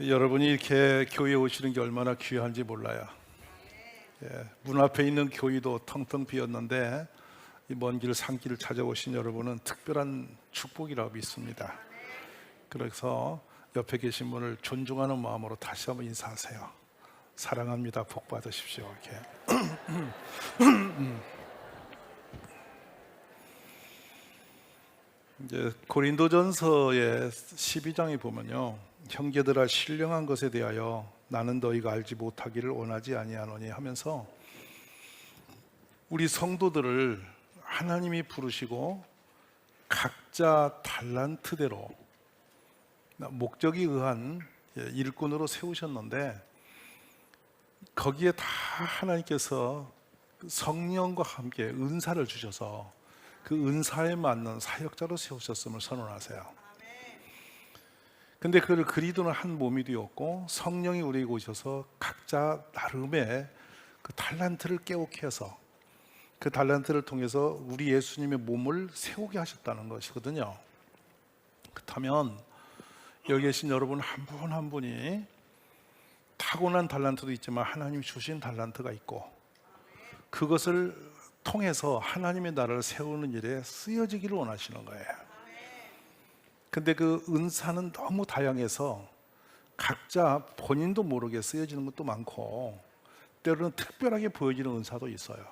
여러분이 이렇게 교회에 오시는 게 얼마나 귀한지 몰라요. 문 앞에 있는 교회도 텅텅 비었는데 이 먼 길 산길을 찾아오신 여러분은 특별한 축복이라고 믿습니다. 그래서 옆에 계신 분을 존중하는 마음으로 다시 한번 인사하세요. 사랑합니다. 복 받으십시오. 이렇게. 이제 고린도전서의 12장에 보면요, 형제들아 신령한 것에 대하여 나는 너희가 알지 못하기를 원하지 아니하노니 하면서 우리 성도들을 하나님이 부르시고 각자 달란트대로 목적에 의한 일꾼으로 세우셨는데 거기에 다 하나님께서 성령과 함께 은사를 주셔서 그 은사에 맞는 사역자로 세우셨음을 선언하세요. 근데 그를 그리도는 한 몸이 되었고 성령이 우리에게 오셔서 각자 나름의 그 달란트를 깨우게 해서 그 달란트를 통해서 우리 예수님의 몸을 세우게 하셨다는 것이거든요. 그렇다면 여기 계신 여러분 한 분 한 분이 타고난 달란트도 있지만 하나님이 주신 달란트가 있고 그것을 통해서 하나님의 나라를 세우는 일에 쓰여지기를 원하시는 거예요. 근데 그 은사는 너무 다양해서 각자 본인도 모르게 쓰여지는 것도 많고 때로는 특별하게 보여지는 은사도 있어요.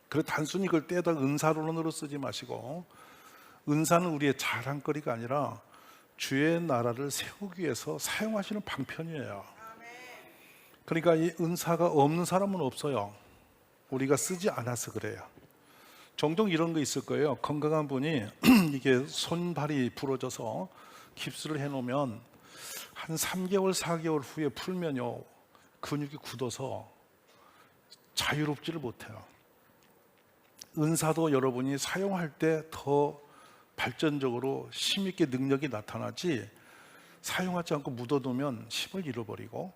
그래서 단순히 그걸 떼다 은사론으로 쓰지 마시고 은사는 우리의 자랑거리가 아니라 주의 나라를 세우기 위해서 사용하시는 방편이에요. 그러니까 이 은사가 없는 사람은 없어요. 우리가 쓰지 않아서 그래요. 종종 이런 거 있을 거예요. 건강한 분이 이게 손발이 부러져서 깁스를 해놓으면 한 3개월, 4개월 후에 풀면요 근육이 굳어서 자유롭지를 못해요. 은사도 여러분이 사용할 때 더 발전적으로 힘있게 능력이 나타나지 사용하지 않고 묻어두면 힘을 잃어버리고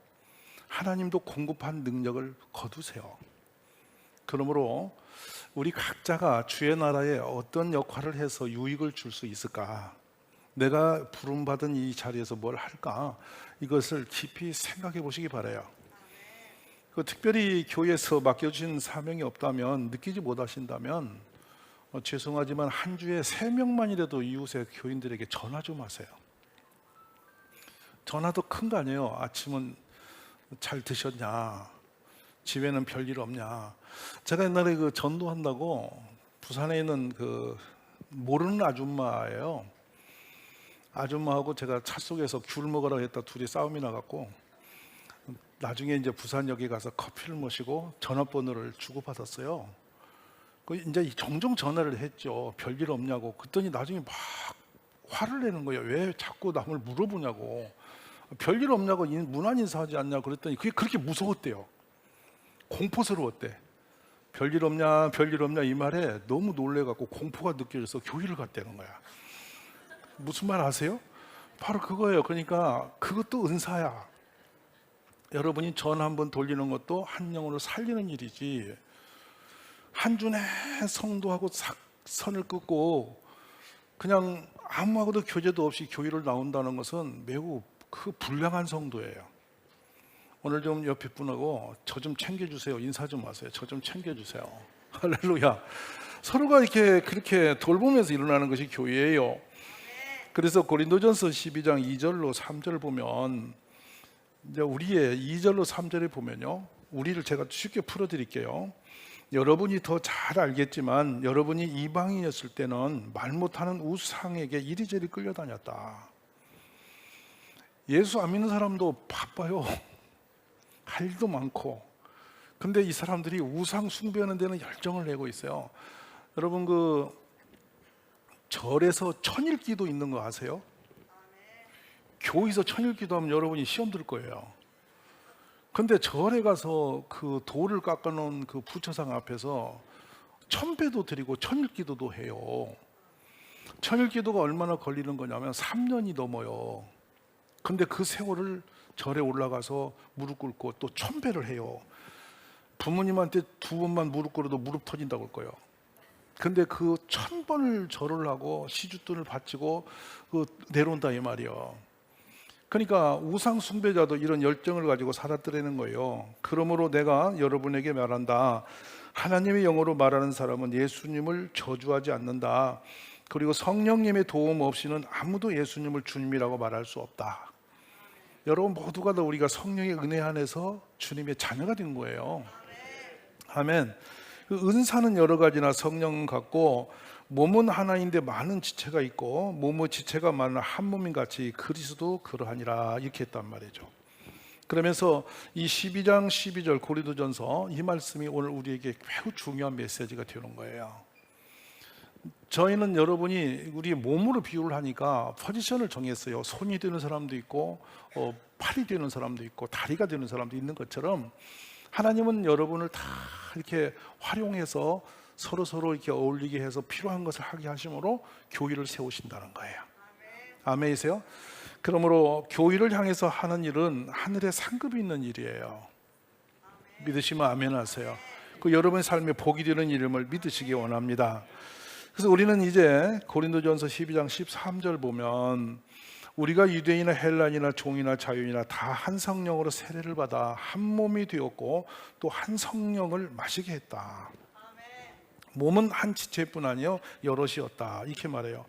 하나님도 공급한 능력을 거두세요. 그러므로 우리 각자가 주의 나라에 어떤 역할을 해서 유익을 줄 수 있을까? 내가 부름받은 이 자리에서 뭘 할까? 이것을 깊이 생각해 보시기 바라요. 특별히 교회에서 맡겨주신 사명이 없다면, 느끼지 못하신다면 죄송하지만 한 주에 3명만이라도 이웃의 교인들에게 전화 좀 하세요. 전화도 큰 거 아니에요. 아침은 잘 드셨냐? 집에는 별일 없냐? 제가 옛날에 그 전도한다고 부산에 있는 그 모르는 아줌마예요. 아줌마하고 제가 차 속에서 귤 먹으라고 했다 둘이 싸움이 나갖고 나중에 이제 부산역에 가서 커피를 마시고 전화번호를 주고받았어요. 이제 종종 전화를 했죠. 별일 없냐고. 그랬더니 나중에 막 화를 내는 거예요. 왜 자꾸 남을 물어보냐고. 별일 없냐고 문안 인사하지 않냐고 그랬더니 그게 그렇게 무서웠대요. 공포스러웠대. 별일 없냐 별일 없냐 이 말에 너무 놀래갖고 공포가 느껴져서 교회를 갔다는 거야. 무슨 말 아세요? 바로 그거예요. 그러니까 그것도 은사야. 여러분이 전화 한번 돌리는 것도 한 영혼을 살리는 일이지, 한 주내 성도하고 선을 끊고 그냥 아무하고도 교제도 없이 교회를 나온다는 것은 매우 그 불량한 성도예요. 오늘 좀 옆에 분하고 저 좀 챙겨주세요. 인사 좀 하세요. 저 좀 챙겨주세요. 할렐루야. 서로가 이렇게 그렇게 돌보면서 일어나는 것이 교회예요. 그래서 고린도전서 12장 2절로 3절 보면 이제 우리의 2절로 3절에 보면요, 우리를 제가 쉽게 풀어드릴게요. 여러분이 더 잘 알겠지만 여러분이 이방인이었을 때는 말 못하는 우상에게 이리저리 끌려다녔다. 예수 안 믿는 사람도 바빠요. 할 일도 많고. 근데 이 사람들이 우상 숭배하는 데는 열정을 내고 있어요. 여러분 그 절에서 천일기도 있는 거 아세요? 교회에서 천일기도 하면 여러분이 시험 들 거예요. 근데 절에 가서 그 돌을 깎아놓은 그 부처상 앞에서 천배도 드리고 천일기도도 해요. 천일기도가 얼마나 걸리는 거냐면 3년이 넘어요. 근데 그 세월을 절에 올라가서 무릎 꿇고 또 천배를 해요. 부모님한테 2번만 무릎 꿇어도 무릎 터진다고 할 거예요. 근데 그 1000번을 절을 하고 시주돈을 바치고 내려온다 이 말이에요. 그러니까 우상 숭배자도 이런 열정을 가지고 살았더라는 거예요. 그러므로 내가 여러분에게 말한다. 하나님의 영어로 말하는 사람은 예수님을 저주하지 않는다. 그리고 성령님의 도움 없이는 아무도 예수님을 주님이라고 말할 수 없다. 여러분 모두가 다 우리가 성령의 은혜 안에서 주님의 자녀가 된 거예요. 아멘. 그 은사는 여러 가지나 성령 같고 몸은 하나인데 많은 지체가 있고 몸의 지체가 많은 한 몸인 같이 그리스도 그러하니라 이렇게 했단 말이죠. 그러면서 이 12장 12절 고린도전서 이 말씀이 오늘 우리에게 매우 중요한 메시지가 되는 거예요. 저희는 여러분이 우리 몸으로 비유를 하니까 포지션을 정했어요. 손이 되는 사람도 있고 팔이 되는 사람도 있고 다리가 되는 사람도 있는 것처럼 하나님은 여러분을 다 이렇게 활용해서 서로 이렇게 어울리게 해서 필요한 것을 하게 하심으로 교회를 세우신다는 거예요. 아멘이세요? 그러므로 교회를 향해서 하는 일은 하늘에 상급이 있는 일이에요. 믿으시면 아멘 하세요. 그 여러분의 삶에 복이 되는 이름을 믿으시기 원합니다. 그래서 우리는 이제 고린도전서 12장 13절 보면 우리가 유대인이나 헬란이나 종이나 자유인이나 다 한 성령으로 세례를 받아 한 몸이 되었고 또 한 성령을 마시게 했다. 몸은 한 지체뿐 아니요 여럿이었다 이렇게 말해요.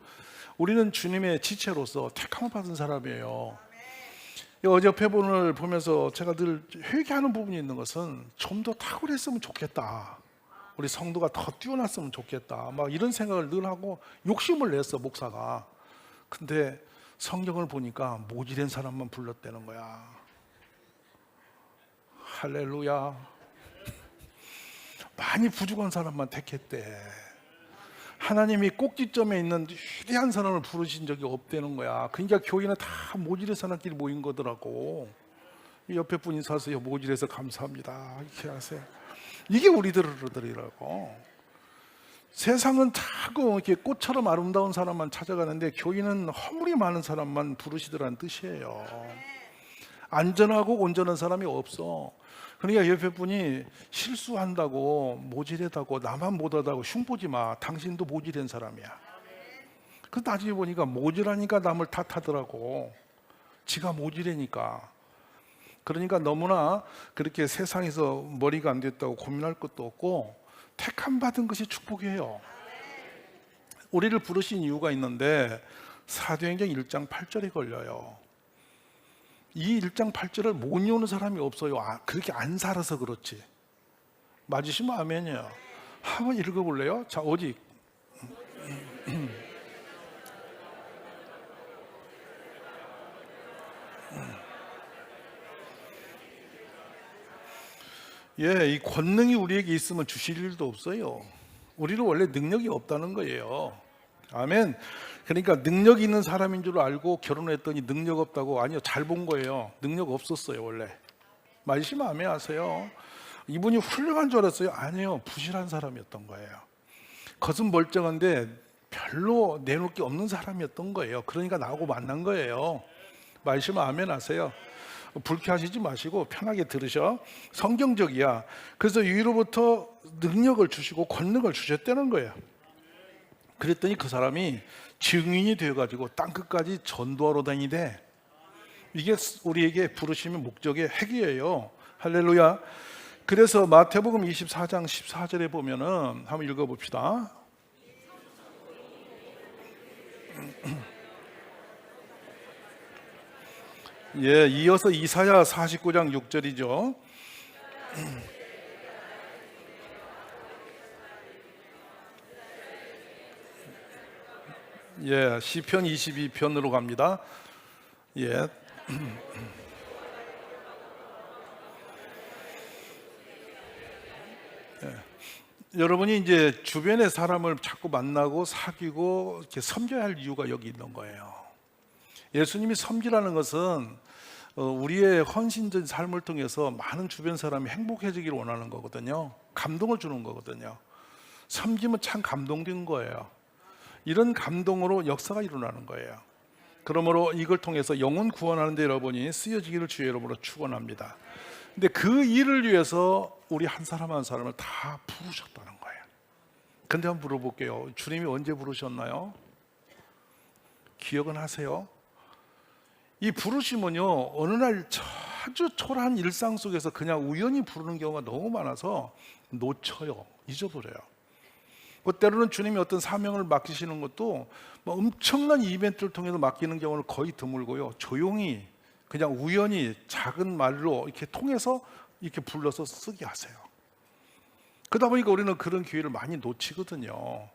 우리는 주님의 지체로서 택함을 받은 사람이에요. 어제 표본을 보면서 제가 늘 회개하는 부분이 있는 것은 좀 더 탁월했으면 좋겠다. 우리 성도가 더 뛰어났으면 좋겠다. 막 이런 생각을 늘 하고 욕심을 냈어 목사가. 근데 성경을 보니까 모질한 사람만 불렀다는 거야. 할렐루야. 많이 부족한 사람만 택했대. 하나님이 꼭지점에 있는 위대한 사람을 부르신 적이 없다는 거야. 그러니까 교회는 다 모질의 사람끼리 모인 거더라고. 옆에 분 인사하세요. 모질해서 감사합니다 이렇게 하세요. 이게 우리들이라고. 세상은 다 이렇게 꽃처럼 아름다운 사람만 찾아가는데 교회는 허물이 많은 사람만 부르시더라는 뜻이에요. 안전하고 온전한 사람이 없어. 그러니까 옆에 분이 실수한다고 모질하다고 나만 못하다고 흉보지 마. 당신도 모질한 사람이야. 그 나중에 보니까 모질하니까 남을 탓하더라고. 지가 모질하니까. 그러니까 너무나 그렇게 세상에서 머리가 안 됐다고 고민할 것도 없고 택함 받은 것이 축복이에요. 우리를 부르신 이유가 있는데 사도행전 1장 8절에 걸려요. 이 1장 8절을 못 외우는 사람이 없어요. 그렇게 안 살아서 그렇지. 맞으시면 아멘이에요. 한번 읽어볼래요? 자, 오직 이 권능이 우리에게 있으면 주실 일도 없어요. 우리는 원래 능력이 없다는 거예요. 아멘. 그러니까 능력 있는 사람인 줄 알고 결혼했더니 능력 없다고. 아니요, 잘 본 거예요. 능력 없었어요 원래. 맞으시면 아멘 하세요. 이분이 훌륭한 줄 알았어요. 아니요, 부실한 사람이었던 거예요. 겉은 멀쩡한데 별로 내놓을 게 없는 사람이었던 거예요. 그러니까 나하고 만난 거예요. 맞으시면 아멘 하세요. 불쾌하시지 마시고 편하게 들으셔. 성경적이야. 그래서 위로부터 능력을 주시고 권능을 주셨다는 거예요. 그랬더니 그 사람이 증인이 되어가지고 땅끝까지 전도하러 다니대. 이게 우리에게 부르심의 목적의 핵이에요. 할렐루야. 그래서 마태복음 24장 14절에 보면은 한번 읽어봅시다. 이어서 이사야 49장 6절이죠. 시편 22편으로 갑니다. 여러분이 이제 주변의 사람을 자꾸 만나고 사귀고 이렇게 섬겨야 할 이유가 여기 있는 거예요. 예수님이 섬기라는 것은 우리의 헌신적인 삶을 통해서 많은 주변 사람이 행복해지기를 원하는 거거든요. 감동을 주는 거거든요. 섬기면 참 감동된 거예요. 이런 감동으로 역사가 일어나는 거예요. 그러므로 이걸 통해서 영혼 구원하는 데 여러분이 쓰여지기를 주의 이름으로 축원합니다. 근데 그 일을 위해서 우리 한 사람 한 사람을 다 부르셨다는 거예요. 근데 한번 물어볼게요. 주님이 언제 부르셨나요? 기억은 하세요? 이 부르심은요, 어느 날 아주 초라한 일상 속에서 그냥 우연히 부르는 경우가 너무 많아서 놓쳐요. 잊어버려요. 때로는 주님이 어떤 사명을 맡기시는 것도 뭐 엄청난 이벤트를 통해서 맡기는 경우는 거의 드물고요. 조용히 그냥 우연히 작은 말로 이렇게 통해서 이렇게 불러서 쓰게 하세요. 그러다 보니까 우리는 그런 기회를 많이 놓치거든요.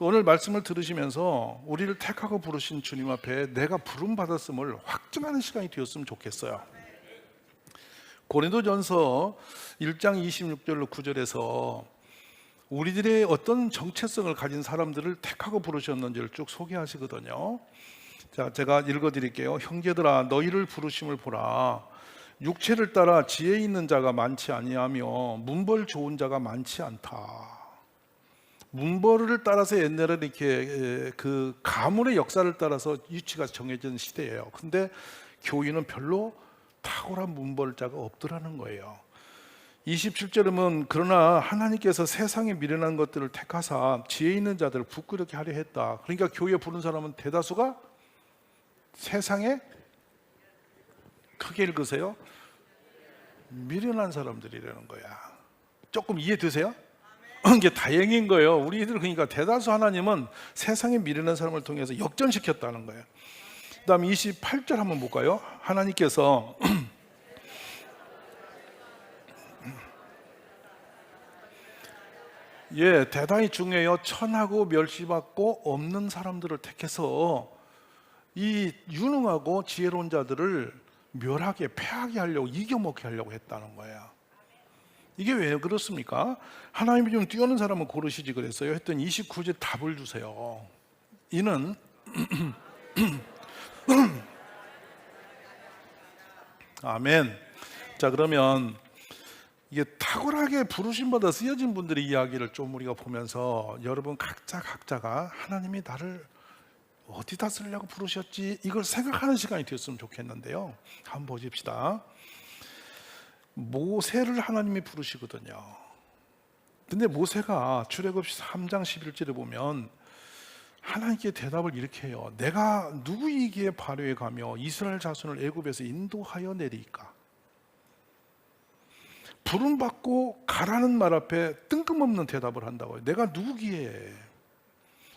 오늘 말씀을 들으시면서 우리를 택하고 부르신 주님 앞에 내가 부름 받았음을 확증하는 시간이 되었으면 좋겠어요. 고린도전서 1장 26절로 9절에서 우리들의 어떤 정체성을 가진 사람들을 택하고 부르셨는지를 쭉 소개하시거든요. 자, 제가 읽어드릴게요. 형제들아, 너희를 부르심을 보라. 육체를 따라 지혜 있는 자가 많지 아니하며 문벌 좋은 자가 많지 않다. 문벌을 따라서 옛날에 이렇게 그 가문의 역사를 따라서 위치가 정해진 시대예요. 근데 교인은 별로 탁월한 문벌자가 없더라는 거예요. 27절에 보면 그러나 하나님께서 세상에 미련한 것들을 택하사 지혜 있는 자들을 부끄럽게 하려 했다. 그러니까 교회에 부른 사람은 대다수가 세상에, 크게 읽으세요, 미련한 사람들이라는 거야. 조금 이해되세요? 이게 다행인 거예요. 우리들 그러니까 대다수 하나님은 세상에 미련한 사람을 통해서 역전시켰다는 거예요. 그 다음 28절 한번 볼까요? 하나님께서 대단히 중요해요. 천하고 멸시받고 없는 사람들을 택해서 이 유능하고 지혜로운 자들을 멸하게, 패하게 하려고, 이겨먹게 하려고 했다는 거예요. 이게 왜 그렇습니까? 하나님이 좀 뛰어난 사람을 고르시지 그랬어요. 했더니 29절 답을 주세요. 이는 아멘. 자, 그러면 이게 탁월하게 부르심받아 쓰여진 분들의 이야기를 좀 우리가 보면서 여러분 각자가 하나님이 나를 어디다 쓰려고 부르셨지, 이걸 생각하는 시간이 되었으면 좋겠는데요. 한번 보십시다. 모세를 하나님이 부르시거든요. 근데 모세가 출애굽시 3장 11절에 보면 하나님께 대답을 이렇게 해요. 내가 누구이기에 바로에 가며 이스라엘 자손을 애굽에서 인도하여 내리까? 부름받고 가라는 말 앞에 뜬금없는 대답을 한다고요. 내가 누구기에?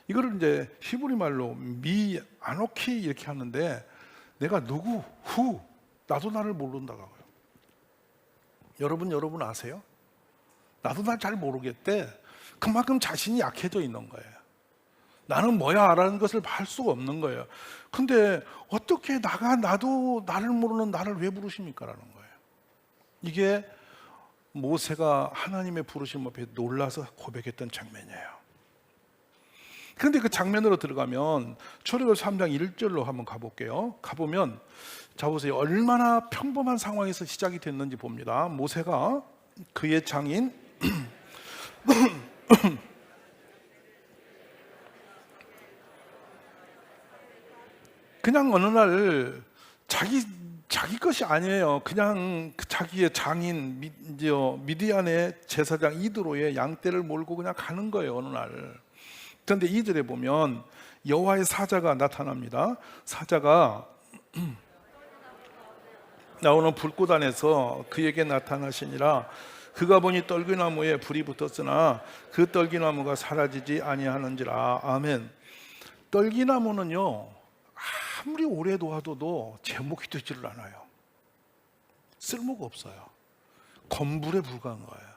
이거를 이제 히브리 말로 미 아노키 이렇게 하는데, 내가 누구? 후? 나도 나를 모른다고요. 여러분 아세요? 나도 날 잘 모르겠대. 그만큼 자신이 약해져 있는 거예요. 나는 뭐야 라는 것을 할 수가 없는 거예요. 근데 어떻게 나도 나를 모르는 나를 왜 부르십니까? 라는 거예요. 이게 모세가 하나님의 부르심 앞에 놀라서 고백했던 장면이에요. 그런데 그 장면으로 들어가면 출애굽기 3장 1절로 한번 가볼게요. 가보면 자 보세요. 얼마나 평범한 상황에서 시작이 됐는지 봅니다. 모세가 그의 장인 그냥 어느 날 자기 것이 아니에요. 그냥 자기의 장인 미디안의 제사장 이드로의 양떼를 몰고 그냥 가는 거예요. 어느 날. 그런데 이들에 보면 여호와의 사자가 나타납니다. 사자가 나오는 불꽃 안에서 그에게 나타나시니라. 그가 보니 떨기나무에 불이 붙었으나 그 떨기나무가 사라지지 아니하는지라. 아멘. 떨기나무는요, 아무리 오래 놓아둬도 제목이 되지를 않아요. 쓸모가 없어요. 건불에 불과한 거예요.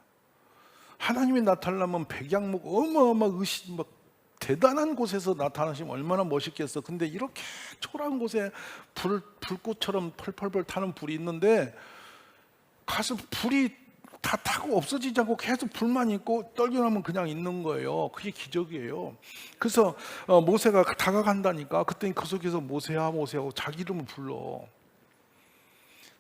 하나님이 나타나면 백양목 대단한 곳에서 나타나시면 얼마나 멋있겠어. 근데 이렇게 초라한 곳에 불꽃처럼 펄펄펄 타는 불이 있는데 가서 불이 다 타고 없어지지 않고 계속 불만 있고 떨겨나면 그냥 있는 거예요. 그게 기적이에요. 그래서 모세가 다가간다니까. 그랬더니 그 속에서 모세야 모세하고 자기 이름을 불러.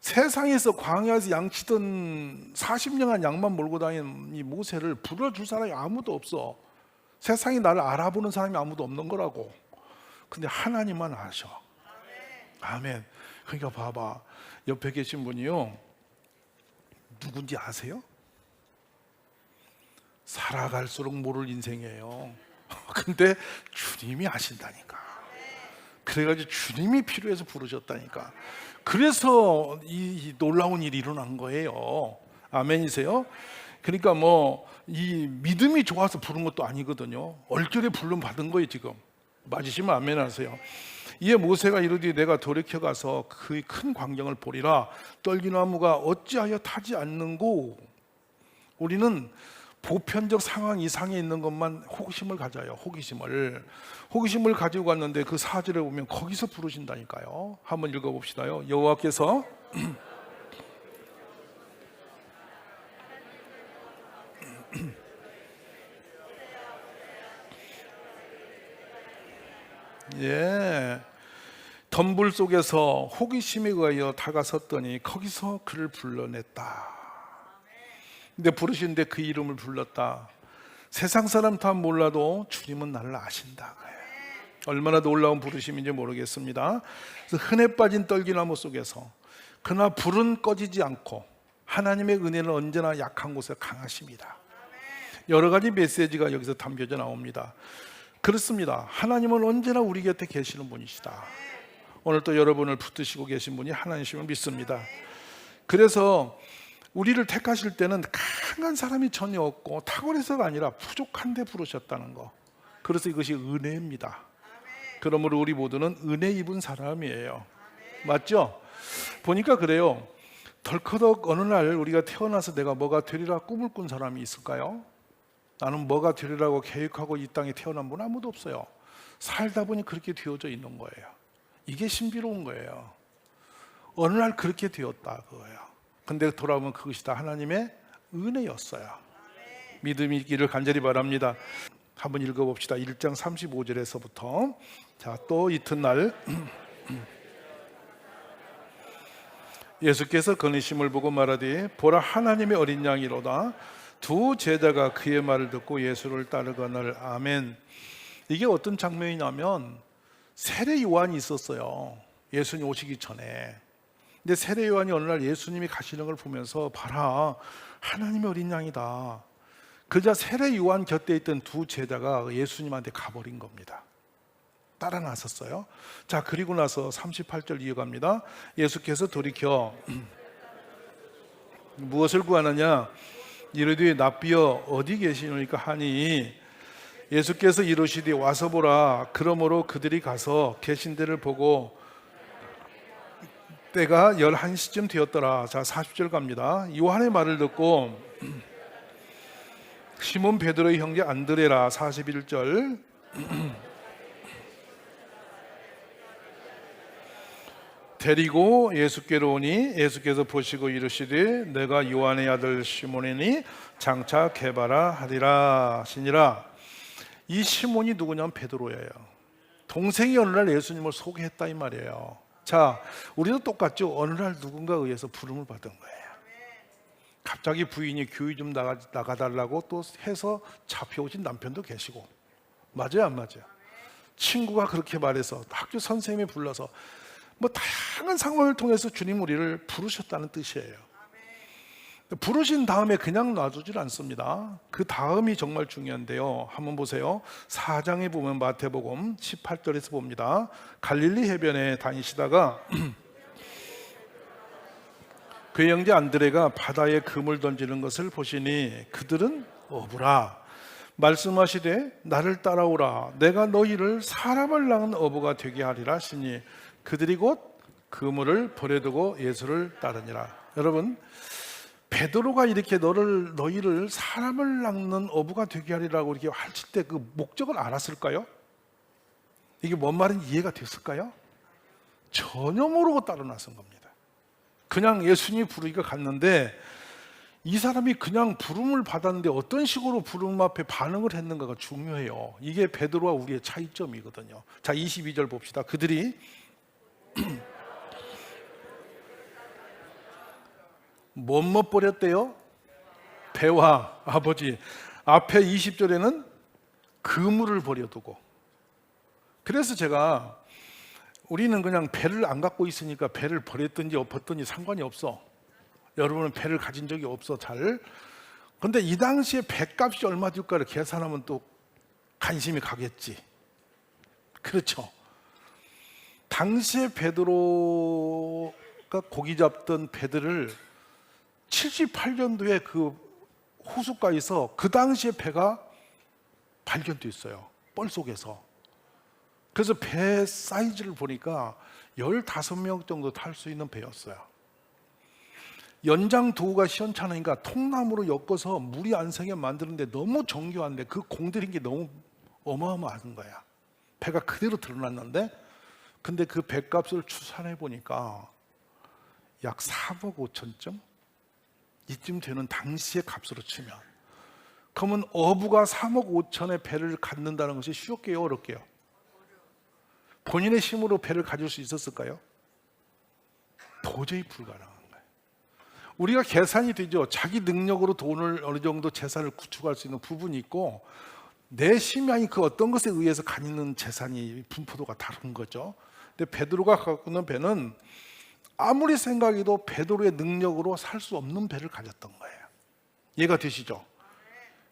세상에서 광야에서 양치던 40년간 양만 몰고 다니는 이 모세를 불러줄 사람이 아무도 없어. 세상이 나를 알아보는 사람이 아무도 없는 거라고. 근데 하나님만 아셔. 아멘. 그러니까 봐봐, 옆에 계신 분이요, 누군지 아세요? 살아갈수록 모를 인생이에요. 근데 주님이 아신다니까. 그래가지고 주님이 필요해서 부르셨다니까. 그래서 이 놀라운 일이 일어난 거예요. 아멘이세요? 그러니까 뭐 이 믿음이 좋아서 부른 것도 아니거든요. 얼결에 부름 받은 거예요 지금. 맞으시면 아멘 하세요. 이에 모세가 이르되 내가 돌이켜 가서 그 큰 광경을 보리라. 떨기나무가 어찌하여 타지 않는고. 우리는 보편적 상황 이상에 있는 것만 호기심을 가져요. 호기심을 가지고 갔는데 그 사절에 보면 거기서 부르신다니까요. 한번 읽어봅시다요. 여호와께서 예, 덤불 속에서 호기심에 의하여 다가섰더니 거기서 그를 불러냈다. 근데 부르시는데 그 이름을 불렀다. 세상 사람 다 몰라도 주님은 나를 아신다. 얼마나 놀라운 부르심인지 모르겠습니다. 그래서 흔해 빠진 떨기나무 속에서 그러나 불은 꺼지지 않고 하나님의 은혜는 언제나 약한 곳에 강하십니다. 여러 가지 메시지가 여기서 담겨져 나옵니다. 그렇습니다. 하나님은 언제나 우리 곁에 계시는 분이시다. 오늘 또 여러분을 붙드시고 계신 분이 하나님이심을 믿습니다. 그래서 우리를 택하실 때는 강한 사람이 전혀 없고 탁월해서가 아니라 부족한데 부르셨다는 거. 그래서 이것이 은혜입니다. 그러므로 우리 모두는 은혜 입은 사람이에요. 맞죠? 보니까 그래요. 덜커덕 어느 날 우리가 태어나서 내가 뭐가 되리라 꿈을 꾼 사람이 있을까요? 나는 뭐가 되리라고 계획하고 이 땅에 태어난 분 아무도 없어요. 살다 보니 그렇게 되어져 있는 거예요. 이게 신비로운 거예요. 어느 날 그렇게 되었다 그거예요. 근데 돌아오면 그것이 다 하나님의 은혜였어요. 믿음이 있기를 간절히 바랍니다. 한번 읽어봅시다. 1장 35절에서부터. 자, 또 이튿날 예수께서 거니심을 보고 말하되 보라 하나님의 어린 양이로다. 두 제자가 그의 말을 듣고 예수를 따르거늘. 아멘. 이게 어떤 장면이냐면 세례 요한이 있었어요. 예수님 오시기 전에. 근데 세례 요한이 어느 날 예수님이 가시는 걸 보면서 봐라 하나님의 어린 양이다. 그자 세례 요한 곁에 있던 두 제자가 예수님한테 가버린 겁니다. 따라 나섰어요. 자, 그리고 나서 38절 이어갑니다. 예수께서 돌이켜 무엇을 구하느냐 이르되 납비여 어디 계시노니까 하니 예수께서 이르시되 와서 보라. 그러므로 그들이 가서 계신 데를 보고 때가 11시쯤 되었더라. 자, 40절 갑니다. 요한의 말을 듣고 시몬 베드로의 형제 안드레라. 41절 데리고 예수께로 오니 예수께서 보시고 이르시되 내가 요한의 아들 시몬이니 장차 개바라 하리라 하시니라. 이 시몬이 누구냐면 베드로예요. 동생이 어느 날 예수님을 소개했다 이 말이에요. 자, 우리도 똑같죠. 어느 날 누군가에 의해서 부름을 받은 거예요. 갑자기 부인이 교회 좀 나가달라고 또 해서 잡혀오신 남편도 계시고. 맞아요 안 맞아요? 친구가 그렇게 말해서 학교 선생님이 불러서 뭐 다양한 상황을 통해서 주님 우리를 부르셨다는 뜻이에요. 부르신 다음에 그냥 놔두질 않습니다. 그 다음이 정말 중요한데요. 한번 보세요. 4장에 보면 마태복음 18절에서 봅니다. 갈릴리 해변에 다니시다가 그의 형제 안드레가 바다에 금을 던지는 것을 보시니 그들은 어부라. 말씀하시되 나를 따라오라. 내가 너희를 사람을 낳은 어부가 되게 하리라 하시니 그들이 곧 그물을 버려두고 예수를 따르니라. 여러분, 베드로가 이렇게 너희를 사람을 낚는 어부가 되게 하리라고 이렇게 하실 때 그 목적을 알았을까요? 이게 뭔 말인지 이해가 됐을까요? 전혀 모르고 따라 나선 겁니다. 그냥 예수님이 부르기가 갔는데 이 사람이 그냥 부름을 받았는데 어떤 식으로 부름 앞에 반응을 했는가가 중요해요. 이게 베드로와 우리의 차이점이거든요. 자, 22절 봅시다. 그들이 뭐뭐 버렸대요? 배와 아버지. 앞에 20절에는 그물을 버려두고. 그래서 제가 우리는 그냥 배를 안 갖고 있으니까 배를 버렸든지 엎었든지 상관이 없어. 여러분은 배를 가진 적이 없어 잘. 그런데 이 당시에 배값이 얼마 줄까를 계산하면 또 관심이 가겠지. 그렇죠. 당시에 베드로가 고기 잡던 배들을 78년도에 그 호숫가에서 그 당시에 배가 발견됐어요. 뻘 속에서. 그래서 배 사이즈를 보니까 15명 정도 탈 수 있는 배였어요. 연장 도구가 시원찮으니까 통나무로 엮어서 물이 안 새게 만드는데 너무 정교한데 그 공들인 게 너무 어마어마한 거야. 배가 그대로 드러났는데, 근데 그 배값을 추산해 보니까 약 4억 5천쯤 이쯤 되는 당시의 값으로 치면, 그러면 어부가 3억 5천의 배를 갖는다는 것이 쉬웠게요, 어렵게요? 본인의 힘으로 배를 가질 수 있었을까요? 도저히 불가능한 거예요. 우리가 계산이 되죠. 자기 능력으로 돈을 어느 정도 재산을 구축할 수 있는 부분이 있고, 내 심양이 그 어떤 것에 의해서 갖는 재산이 분포도가 다른 거죠. 근데 베드로가 갖고 있는 배는 아무리 생각해도 베드로의 능력으로 살 수 없는 배를 가졌던 거예요. 이해가 되시죠?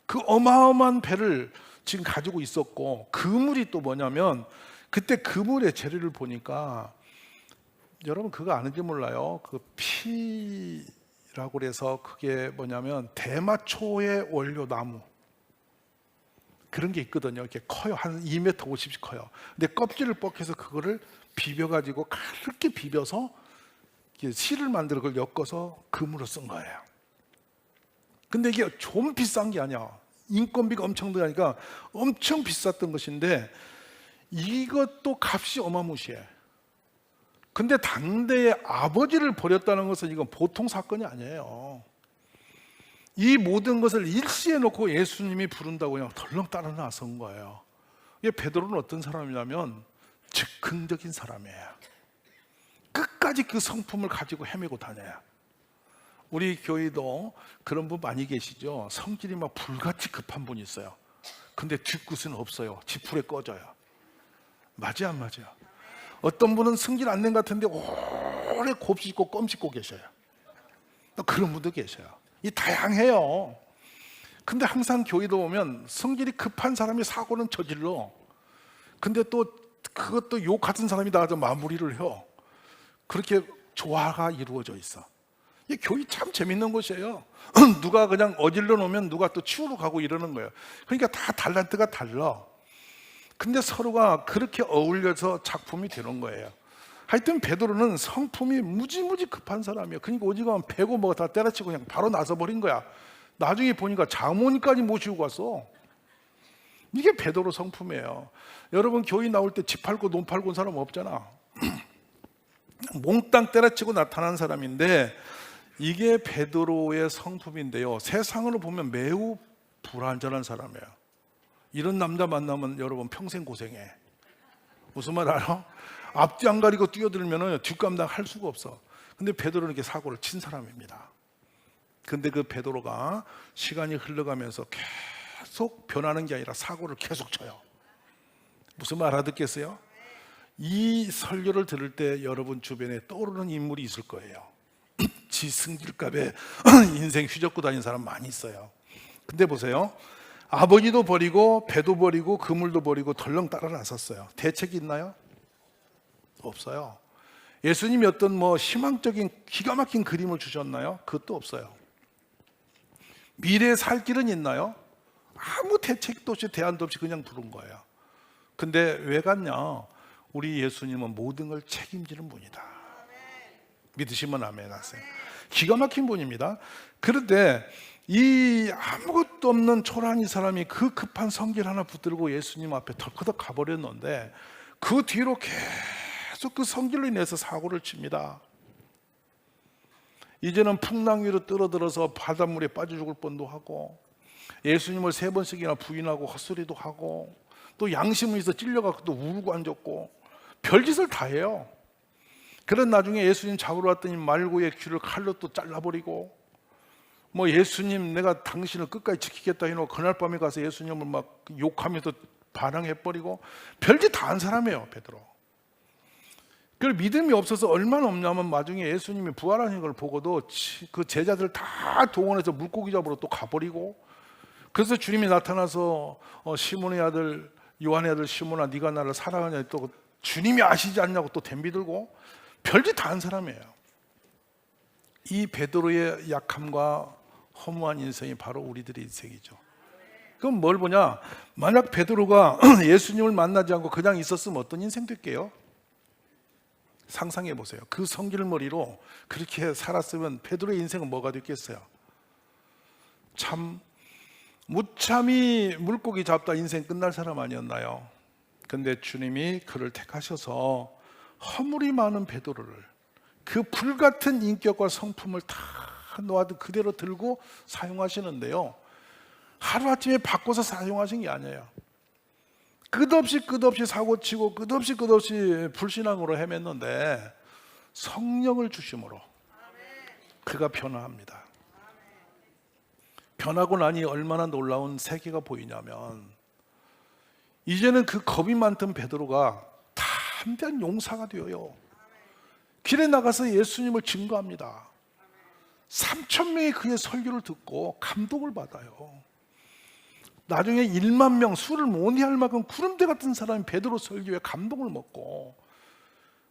그 어마어마한 배를 지금 가지고 있었고, 그물이 또 뭐냐면, 그때 그물의 재료를 보니까, 여러분 그거 아는지 몰라요. 그 피라고 그래서 그게 뭐냐면 대마초의 원료 나무, 그런 게 있거든요. 이렇게 커요. 한 2m 50씩 커요. 근데 껍질을 벗겨서 그거를 비벼가지고 가볍게 비벼서 실을 만들어 그걸 엮어서 금으로 쓴 거예요. 근데 이게 좀 비싼 게 아니야. 인건비가 엄청 들어가니까 엄청 비쌌던 것인데, 이것도 값이 어마무시해. 근데 당대의 아버지를 버렸다는 것은 이건 보통 사건이 아니에요. 이 모든 것을 일시에 놓고 예수님이 부른다고 그냥 덜렁 따라 나선 거예요. 이게 베드로는 어떤 사람이냐면 즉흥적인 사람이에요. 끝까지 그 성품을 가지고 헤매고 다녀요. 우리 교회도 그런 분 많이 계시죠. 성질이 막 불같이 급한 분이 있어요. 근데 뒷끝은 없어요. 지푸레 꺼져요. 맞아요, 안 맞아요? 어떤 분은 성질 안 낸 것 같은데 오래 곱씹고 껌 씹고 계셔요. 또 그런 분도 계셔요. 이 다양해요. 근데 항상 교회도 보면 성질이 급한 사람이 사고는 저질러. 근데 또 그것도 욕 같은 사람이 나와서 마무리를 해요. 그렇게 조화가 이루어져 있어. 이 교회 참 재밌는 곳이에요. 누가 그냥 어질러 놓으면 누가 또 치우러 가고 이러는 거예요. 그러니까 다 달란트가 달라. 근데 서로가 그렇게 어울려서 작품이 되는 거예요. 하여튼 베드로는 성품이 무지무지 급한 사람이에요. 그러니까 오직하면 배고 뭐가 다 때려치고 그냥 바로 나서버린 거야. 나중에 보니까 장모님까지 모시고 갔어. 이게 베드로 성품이에요. 여러분 교회 나올 때 집 팔고 논 팔고 온 사람 없잖아. 몽땅 때려치고 나타난 사람인데, 이게 베드로의 성품인데요, 세상으로 보면 매우 불완전한 사람이에요. 이런 남자 만나면 여러분 평생 고생해. 무슨 말 알아? 앞뒤 안 가리고 뛰어들면 뒷감당 할 수가 없어. 근데 베드로는 이렇게 사고를 친 사람입니다. 근데 그 베드로가 시간이 흘러가면서 계속 변하는 게 아니라 사고를 계속 쳐요. 무슨 말 알아듣겠어요? 이 설교를 들을 때 여러분 주변에 떠오르는 인물이 있을 거예요. 지 승질값에 인생 휘젓고 다니는 사람 많이 있어요. 근데 보세요. 아버지도 버리고 배도 버리고 그물도 버리고 덜렁 따라 나섰어요. 대책이 있나요? 없어요. 예수님이 어떤 희망적인 기가 막힌 그림을 주셨나요? 그것도 없어요. 미래에 살 길은 있나요? 아무 대책도 없이 대안도 없이 그냥 부른 거예요. 근데 왜 갔냐? 우리 예수님은 모든 걸 책임지는 분이다. 믿으시면 아멘 하세요. 기가 막힌 분입니다. 그런데 이 아무것도 없는 초라한 이 사람이 그 급한 성길 하나 붙들고 예수님 앞에 덜커덕 가버렸는데, 그 뒤로 계속 그 성길로 인해서 사고를 칩니다. 이제는 풍랑 위로 떨어들어서 바닷물에 빠져 죽을 뻔도 하고, 예수님을 3번씩이나 부인하고 헛소리도 하고, 또 양심을 있어 찔려갖고 또 울고 앉았고, 별짓을 다 해요. 그런 나중에 예수님 잡으러 왔더니 말고의 귀를 칼로 또 잘라버리고, 예수님 내가 당신을 끝까지 지키겠다 해놓고 그날 밤에 가서 예수님을 막 욕하면서 반항해버리고, 별짓 다 한 사람이에요, 베드로. 그 믿음이 없어서 얼마나 없냐면, 나중에 예수님이 부활하는 걸 보고도 그 제자들 다 동원해서 물고기 잡으러 또 가버리고, 그래서 주님이 나타나서 시몬의 아들 요한의 아들 시몬아, 네가 나를 사랑하냐, 또 주님이 아시지 않냐고 또 덤비 들고 별짓 다 한 사람이에요. 이 베드로의 약함과 허무한 인생이 바로 우리들의 인생이죠. 그럼 뭘 보냐? 만약 베드로가 예수님을 만나지 않고 그냥 있었으면 어떤 인생 됐게요? 상상해 보세요. 그 성질머리로 그렇게 살았으면 베드로의 인생은 뭐가 됐겠어요? 참 무참히 물고기 잡다 인생 끝날 사람 아니었나요? 근데 주님이 그를 택하셔서 허물이 많은 베드로를, 그 불같은 인격과 성품을 다 놓아도 그대로 들고 사용하시는데요, 하루아침에 바꿔서 사용하신 게 아니에요. 끝없이 사고치고 끝없이 불신앙으로 헤맸는데 성령을 주심으로 그가 변화합니다. 변하고 나니 얼마나 놀라운 세계가 보이냐면, 이제는 그 겁이 많던 베드로가 담대한 용사가 되어요. 길에 나가서 예수님을 증거합니다. 3,000명이 그의 설교를 듣고 감동을 받아요. 나중에 1만 명, 수를 못 이할 만큼 구름대 같은 사람이 베드로 설교에 감동을 먹고,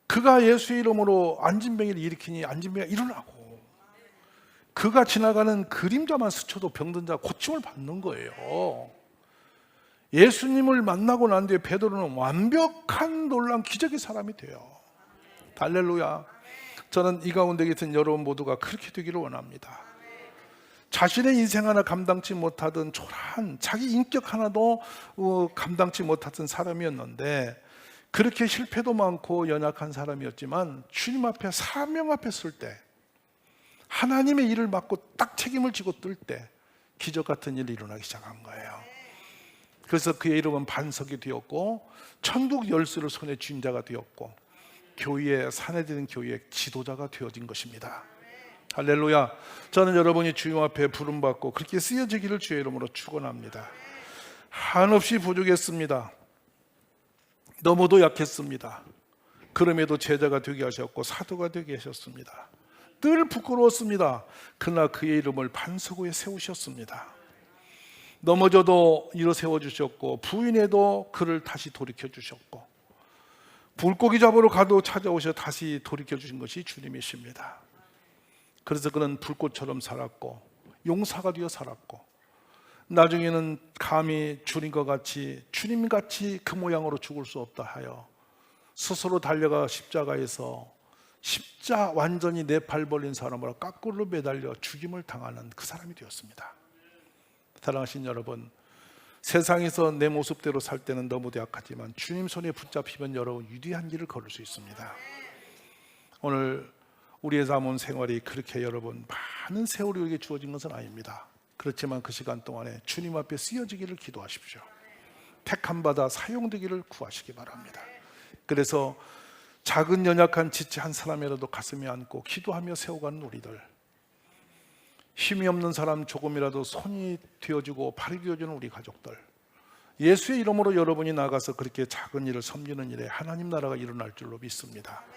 그가 예수의 이름으로 안진병이를 일으키니 안진병이 일어나고, 그가 지나가는 그림자만 스쳐도 병든 자 고침을 받는 거예요. 예수님을 만나고 난 뒤에 베드로는 완벽한 놀라운 기적의 사람이 돼요. 할렐루야. 저는 이 가운데 계신 여러분 모두가 그렇게 되기를 원합니다. 자신의 인생 하나 감당치 못하던 초라한 자기 인격 하나도 감당치 못하던 사람이었는데, 그렇게 실패도 많고 연약한 사람이었지만 주님 앞에 사명 앞에 설 때, 하나님의 일을 맡고 딱 책임을 지고 뜰 때 기적 같은 일이 일어나기 시작한 거예요. 그래서 그의 이름은 반석이 되었고 천국 열쇠를 손에 쥔 자가 되었고 교회의 사내되는 교회의 지도자가 되어진 것입니다. 할렐루야. 저는 여러분이 주님 앞에 부름받고 그렇게 쓰여지기를 주의 이름으로 축원합니다. 한없이 부족했습니다. 너무도 약했습니다. 그럼에도 제자가 되게 하셨고 사도가 되게 하셨습니다. 늘 부끄러웠습니다. 그러나 그의 이름을 반석 위에 세우셨습니다. 넘어져도 일어 세워주셨고, 부인해도 그를 다시 돌이켜주셨고, 물고기 잡으러 가도 찾아오셔 다시 돌이켜주신 것이 주님이십니다. 그래서 그는 불꽃처럼 살았고 용사가 되어 살았고, 나중에는 감히 주님같이 그 모양으로 죽을 수 없다 하여 스스로 달려가 십자가에서 완전히 내 발 벌린 사람으로 까꿀로 매달려 죽임을 당하는 그 사람이 되었습니다. 사랑하신 여러분, 세상에서 내 모습대로 살 때는 너무도 약하지만 주님 손에 붙잡히면 여러분 위대한 길을 걸을 수 있습니다. 오늘 우리의 삶은 생활이 그렇게 여러분 많은 세월이 우리에게 주어진 것은 아닙니다. 그렇지만 그 시간 동안에 주님 앞에 쓰여지기를 기도하십시오. 택함받아 사용되기를 구하시기 바랍니다. 그래서 작은 연약한 지체 한 사람이라도 가슴에 안고 기도하며 세워가는 우리들, 힘이 없는 사람 조금이라도 손이 되어주고 발이 되어주는 우리 가족들, 예수의 이름으로 여러분이 나가서 그렇게 작은 일을 섬기는 일에 하나님 나라가 일어날 줄로 믿습니다.